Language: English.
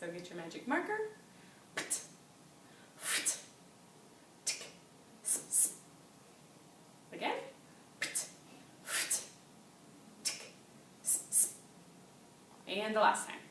So get your magic marker. Again. And the last time.